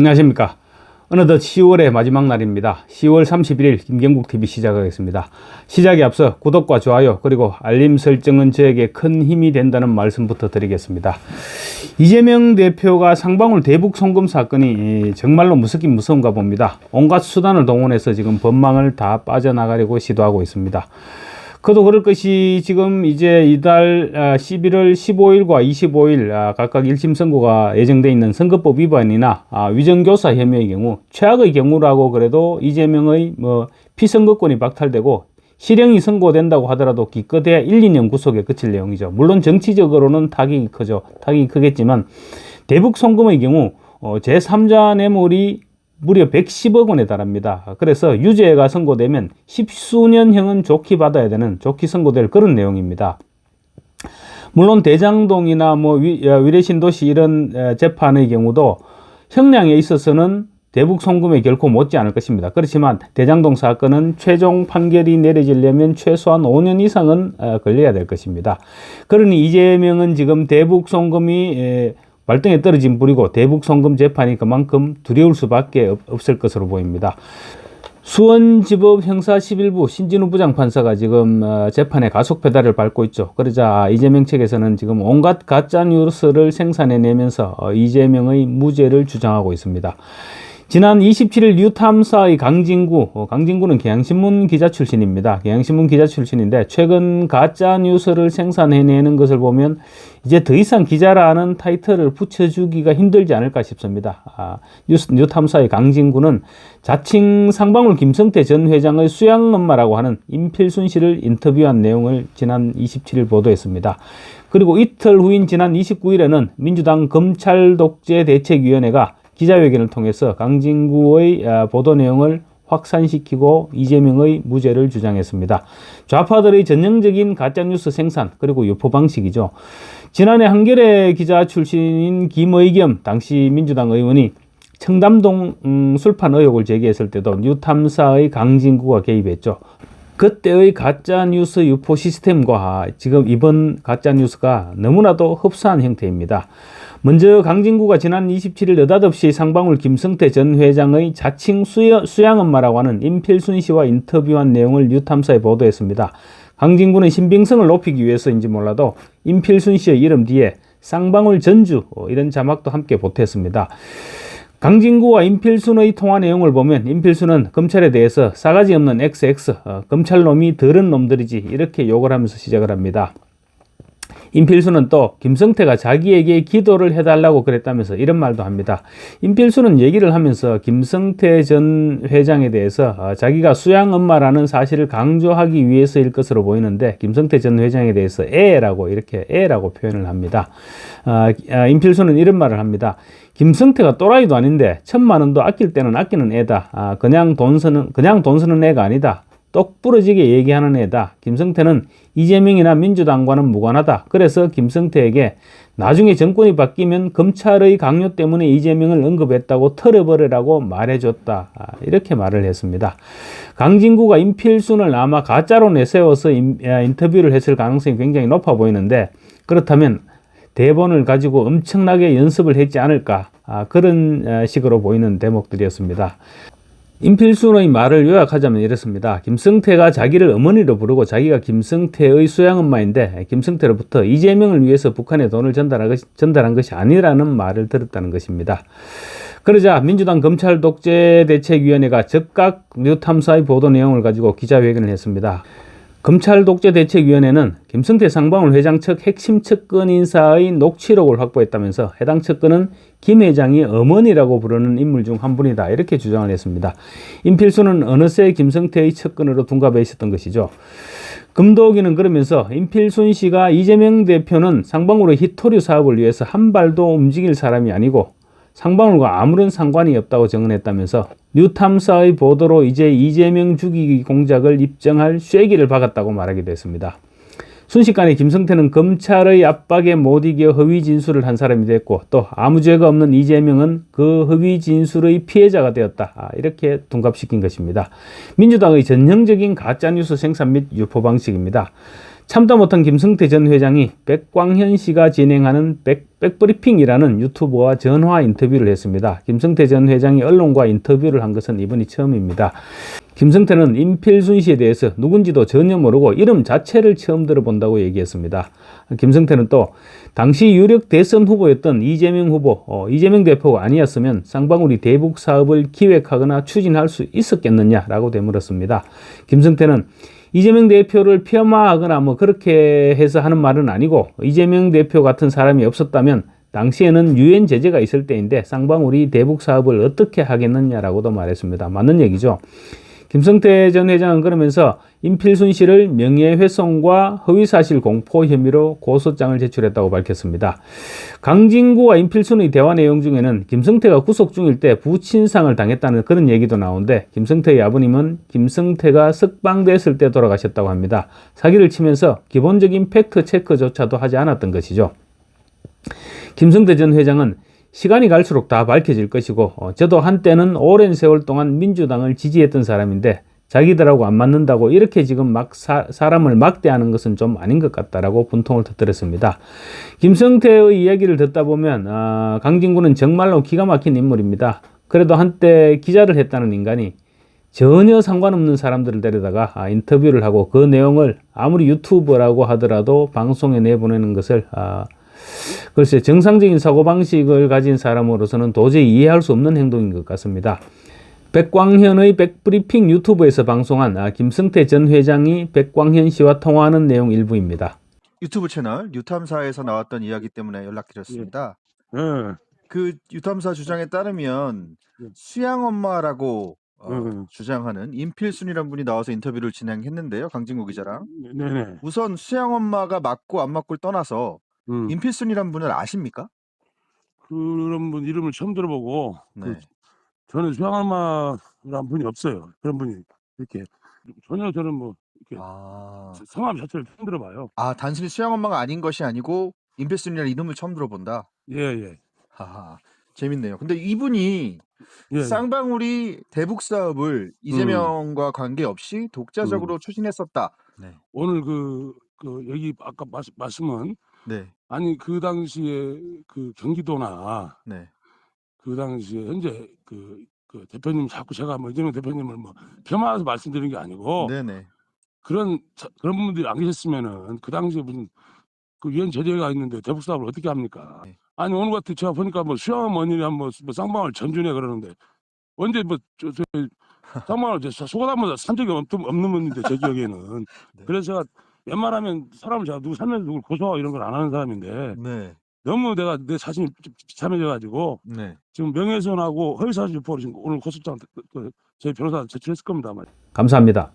안녕하십니까. 어느덧 10월의 마지막 날입니다. 10월 31일 김경국TV 시작하겠습니다. 시작에 앞서 구독과 좋아요 그리고 알림 설정은 저에게 큰 힘이 된다는 말씀부터 드리겠습니다. 이재명 대표가 상방울 대북 송금 사건이 정말로 무섭긴 무서운가 봅니다. 온갖 수단을 동원해서 지금 법망을 다 빠져나가려고 시도하고 있습니다. 그도 그럴 것이 지금 이제 이달 11월 15일과 25일 각각 1심 선고가 예정되어 있는 선거법 위반이나 위정교사 혐의의 경우, 최악의 경우라고 그래도 이재명의 피선거권이 박탈되고 실형이 선고된다고 하더라도 기껏해야 1, 2년 구속에 그칠 내용이죠. 물론 정치적으로는 타격이 크겠지만 대북 송금의 경우 제3자 뇌물이 무려 110억 원에 달합니다. 그래서 유죄가 선고되면 10수년형은 좋게 받아야 되는, 좋게 선고될 그런 내용입니다. 물론 대장동이나 위례신도시 이런 재판의 경우도 형량에 있어서는 대북 송금에 결코 못지 않을 것입니다. 그렇지만 대장동 사건은 최종 판결이 내려지려면 최소한 5년 이상은 걸려야 될 것입니다. 그러니 이재명은 지금 대북 송금이 발등에 떨어진 불이고 대북 송금 재판이 그만큼 두려울 수밖에 없을 것으로 보입니다. 수원지법 형사 11부 신진우 부장판사가 지금 재판에 가속 페달을 밟고 있죠. 그러자 이재명 측에서는 지금 온갖 가짜 뉴스를 생산해내면서 이재명의 무죄를 주장하고 있습니다. 지난 27일 뉴탐사의 강진구는 경향신문 기자 출신입니다. 경향신문 기자 출신인데 최근 가짜 뉴스를 생산해내는 것을 보면 이제 더 이상 기자라는 타이틀을 붙여주기가 힘들지 않을까 싶습니다. 뉴탐사의 강진구는 자칭 상방울 김성태 전 회장의 수양 엄마라고 하는 임필순 씨를 인터뷰한 내용을 지난 27일 보도했습니다. 그리고 이틀 후인 지난 29일에는 민주당 검찰독재대책위원회가 기자회견을 통해서 강진구의 보도 내용을 확산시키고 이재명의 무죄를 주장했습니다. 좌파들의 전형적인 가짜뉴스 생산 그리고 유포 방식이죠. 지난해 한겨레 기자 출신인 김의겸 당시 민주당 의원이 청담동 술판 의혹을 제기했을 때도 뉴탐사의 강진구가 개입했죠. 그때의 가짜뉴스 유포 시스템과 지금 이번 가짜뉴스가 너무나도 흡사한 형태입니다. 먼저 강진구가 지난 27일 느닷없이 상방울 김성태 전 회장의 자칭 수양엄마라고 하는 임필순 씨와 인터뷰한 내용을 뉴탐사에 보도했습니다. 강진구는 신빙성을 높이기 위해서인지 몰라도 임필순 씨의 이름 뒤에 쌍방울 전주 이런 자막도 함께 보탰습니다. 강진구와 임필순의 통화 내용을 보면 임필순은 검찰에 대해서 싸가지 없는 XX, 검찰놈이 더러운 놈들이지 이렇게 욕을 하면서 시작을 합니다. 임필순은 또 김성태가 자기에게 기도를 해달라고 그랬다면서 이런 말도 합니다. 임필순은 얘기를 하면서 김성태 전 회장에 대해서 자기가 수양엄마라는 사실을 강조하기 위해서일 것으로 보이는데 김성태 전 회장에 대해서 애라고 표현을 합니다. 임필순은 이런 말을 합니다. 김성태가 또라이도 아닌데 1,000만 원도 아낄 때는 아끼는 애다. 그냥 돈 쓰는 애가 아니다. 똑 부러지게 얘기하는 애다. 김성태는 이재명이나 민주당과는 무관하다. 그래서 김성태에게 나중에 정권이 바뀌면 검찰의 강요 때문에 이재명을 언급했다고 털어버리라고 말해줬다. 이렇게 말을 했습니다. 강진구가 임필순을 아마 가짜로 내세워서 인터뷰를 했을 가능성이 굉장히 높아 보이는데 그렇다면 대본을 가지고 엄청나게 연습을 했지 않을까. 그런 식으로 보이는 대목들이었습니다. 임필순의 말을 요약하자면 이렇습니다. 김성태가 자기를 어머니로 부르고 자기가 김성태의 수양엄마인데 김성태로부터 이재명을 위해서 북한에 돈을 전달한 것이 아니라는 말을 들었다는 것입니다. 그러자 민주당 검찰독재대책위원회가 즉각 뉴탐사의 보도 내용을 가지고 기자회견을 했습니다. 검찰독재대책위원회는 김성태 상방울 회장 측 핵심 측근 인사의 녹취록을 확보했다면서 해당 측근은 김 회장이 어머니라고 부르는 인물 중 한 분이다 이렇게 주장을 했습니다. 임필순은 어느새 김성태의 측근으로 둔갑해 있었던 것이죠. 금도기는 그러면서 임필순 씨가 이재명 대표는 상방울의 히토류 사업을 위해서 한 발도 움직일 사람이 아니고 상방울과 아무런 상관이 없다고 증언했다면서 뉴탐사의 보도로 이제 이재명 죽이기 공작을 입증할 쐐기를 박았다고 말하기도 했습니다. 순식간에 김성태는 검찰의 압박에 못 이겨 허위 진술을 한 사람이 됐고 또 아무 죄가 없는 이재명은 그 허위 진술의 피해자가 되었다. 이렇게 둔갑시킨 것입니다. 민주당의 전형적인 가짜뉴스 생산 및 유포 방식입니다. 참다 못한 김성태 전 회장이 백광현 씨가 진행하는 백브리핑이라는 유튜버와 전화 인터뷰를 했습니다. 김성태 전 회장이 언론과 인터뷰를 한 것은 이번이 처음입니다. 김성태는 임필순 씨에 대해서 누군지도 전혀 모르고 이름 자체를 처음 들어본다고 얘기했습니다. 김성태는 또 당시 유력 대선 후보였던 이재명 후보, 이재명 대표가 아니었으면 쌍방울이 대북 사업을 기획하거나 추진할 수 있었겠느냐라고 되물었습니다. 김성태는 이재명 대표를 폄하하거나 그렇게 해서 하는 말은 아니고 이재명 대표 같은 사람이 없었다면 당시에는 유엔 제재가 있을 때인데 쌍방울이 대북 사업을 어떻게 하겠느냐라고도 말했습니다. 맞는 얘기죠. 김성태 전 회장은 그러면서 임필순 씨를 명예훼손과 허위사실 공포 혐의로 고소장을 제출했다고 밝혔습니다. 강진구와 임필순의 대화 내용 중에는 김성태가 구속 중일 때 부친상을 당했다는 그런 얘기도 나오는데 김성태의 아버님은 김성태가 석방됐을 때 돌아가셨다고 합니다. 사기를 치면서 기본적인 팩트 체크조차도 하지 않았던 것이죠. 김성태 전 회장은 시간이 갈수록 다 밝혀질 것이고 저도 한때는 오랜 세월 동안 민주당을 지지했던 사람인데 자기들하고 안 맞는다고 이렇게 지금 막 사람을 막대하는 것은 좀 아닌 것 같다라고 분통을 터뜨렸습니다. 김성태의 이야기를 듣다 보면 강진구는 정말로 기가 막힌 인물입니다. 그래도 한때 기자를 했다는 인간이 전혀 상관없는 사람들을 데려다가 인터뷰를 하고 그 내용을 아무리 유튜버라고 하더라도 방송에 내보내는 것을 글쎄 정상적인 사고방식을 가진 사람으로서는 도저히 이해할 수 없는 행동인 것 같습니다. 백광현의 백브리핑 유튜브에서 방송한 김성태 전 회장이 백광현 씨와 통화하는 내용 일부입니다. 유튜브 채널 유탐사에서 나왔던 이야기 때문에 연락드렸습니다. 그 유탐사 주장에 따르면 수양 엄마라고 주장하는 임필순이라는 분이 나와서 인터뷰를 진행했는데요. 강진구 기자랑. 네네. 우선 수양 엄마가 맞고 안 맞고를 떠나서 임필순이라는 분을 아십니까? 그런 분 이름을 처음 들어보고 네. 저는 수양엄마라는 분이 없어요. 그런 분이 이렇게 전혀 저는 이렇게 성함 자체를 처음 들어봐요. 단순히 수양 엄마가 아닌 것이 아니고 임필순이라는 이름을 처음 들어본다. 예. 하하. 재밌네요. 근데 이분이 예. 쌍방울이 대북 사업을 이재명과 관계없이 독자적으로 추진했었다. 네. 오늘 여기 아까 말씀은 네. 아니 그 당시에 그 경기도나 네. 그 당시에 현재 그 대표님 자꾸 제가 이재명 대표님을 폄하해서 말씀드리는 게 아니고 네네. 그런 분들이 안 계셨으면은 그 당시에 무슨 그 유엔 제재가 있는데 대북 사업을 어떻게 합니까? 네. 아니 오늘 같은 제가 보니까 수양어머니랑 쌍방울 전준해 그러는데 언제 쌍방울 속옷 한번 산 적이 없는 분인데 제 기억에는. 네. 그래서 제가 웬만하면 사람을 제가 누구 살면서 누굴 고소하고 이런 걸 안 하는 사람인데 네. 너무 내 자신이 비참해져가지고 네. 지금 명예훼손하고 허위사실 유포로 지금 오늘 고소장 저희 변호사 제출했을 겁니다. 감사합니다.